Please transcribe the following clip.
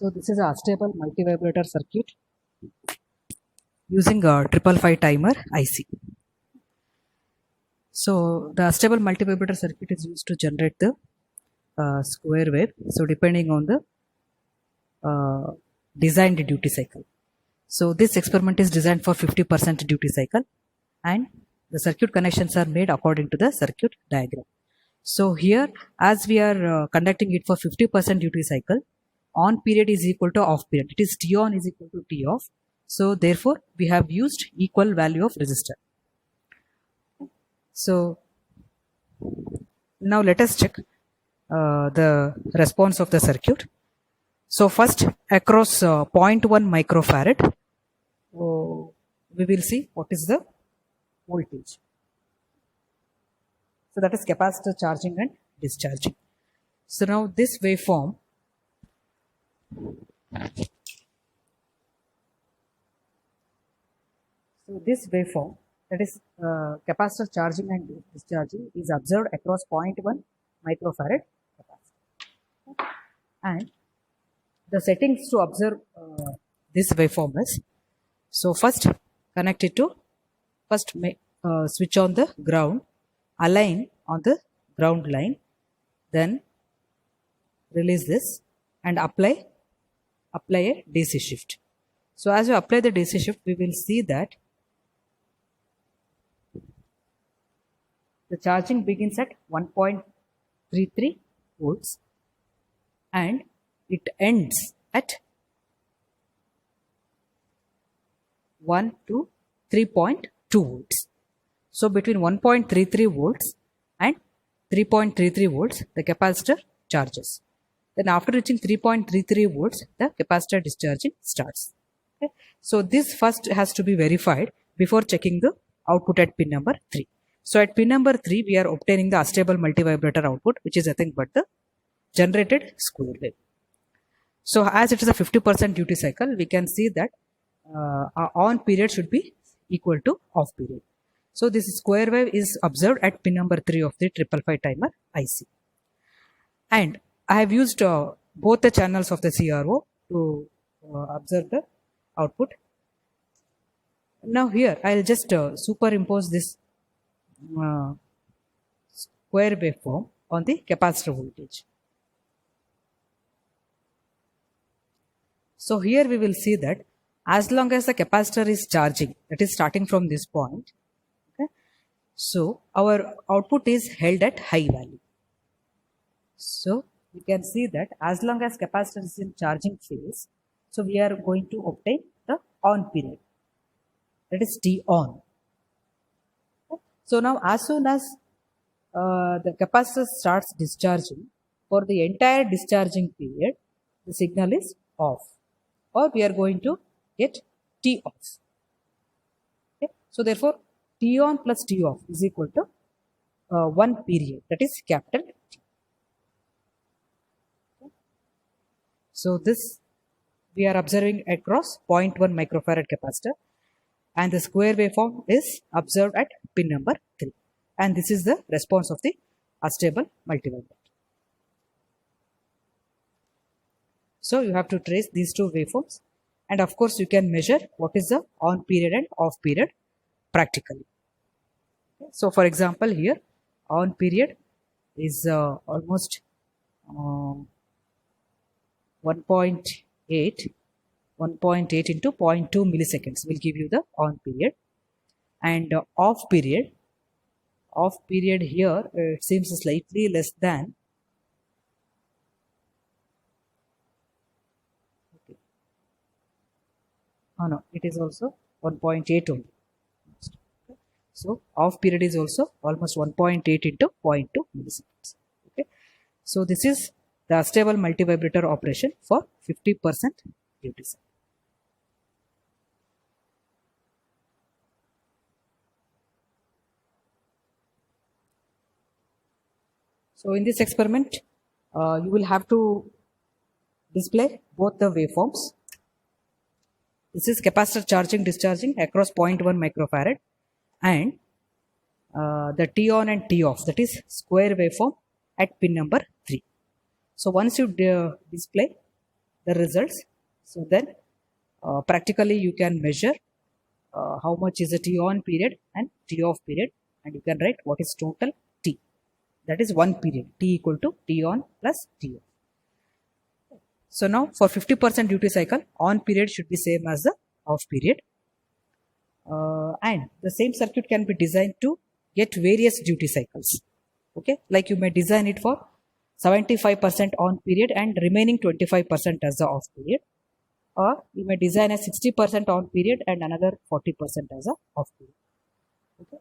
So this is a stable multivibrator circuit using a 555 timer IC. So the stable multivibrator circuit is used to generate the square wave. So depending on the designed duty cycle. So this experiment is designed for 50% duty cycle, and the circuit connections are made according to the circuit diagram. So here, as we are conducting it for 50% duty cycle, on period is equal to off period. It is T on is equal to T off. So therefore, we have used equal value of resistor. So now let us check the response of the circuit. So first, across 0.1 microfarad, we will see what is the voltage. So that is capacitor charging and discharging. So now this waveform, that is capacitor charging and discharging is observed across 0.1 microfarad capacitor. And the settings to observe this waveform is, so first connect it to, switch on the ground, align on the ground line, then release this and apply a DC shift. So as you apply the DC shift, we will see that the charging begins at 1.33 volts and it ends at 1 to 3.2 volts. So between 1.33 volts and 3.33 volts, the capacitor charges. Then after reaching 3.33 volts, the capacitor discharging starts. Okay. So this first has to be verified before checking the output at pin number 3. So at pin number 3, we are obtaining the unstable multivibrator output, which is nothing but the generated square wave. So as it is a 50% duty cycle, we can see that our on period should be equal to off period. So this square wave is observed at pin number 3 of the 555 timer IC. And I have used both the channels of the CRO to observe the output. Now here I will just superimpose this square waveform on the capacitor voltage. So here we will see that as long as the capacitor is charging, that is starting from this point, okay, so our output is held at high value. So we can see that as long as capacitor is in charging phase, so we are going to obtain the on period, that is T on. Okay. So now as soon as the capacitor starts discharging, for the entire discharging period, the signal is off, or we are going to get T off. Okay. So therefore, T on plus T off is equal to 1 period, that is capital T. Okay. So this we are observing across 0.1 microfarad capacitor, and the square waveform is observed at pin number 3. And this is the response of the unstable multivibrator. So you have to trace these two waveforms, and of course you can measure what is the on period and off period practically. Okay. So for example, here on period is almost 1.8 into 0.2 milliseconds will give you the on period, and off period here it seems slightly less than, okay. Oh no, it is also 1.8 only. Okay. So off period is also almost 1.8 into 0.2 milliseconds. Okay. So this is the stable multivibrator operation for 50% duty cycle. So in this experiment, you will have to display both the waveforms. This is capacitor charging discharging across 0.1 microfarad, and the T on and T off, that is square waveform at pin number 3. So once you display the results. So then practically you can measure how much is the T on period and T off period, and you can write what is total T. That is one period, T equal to T on plus T off. So now for 50% duty cycle, on period should be same as the off period. And the same circuit can be designed to get various duty cycles. Okay, like you may design it for 75% on period and remaining 25% as the off period, or you may design a 60% on period and another 40% as a off period. Okay,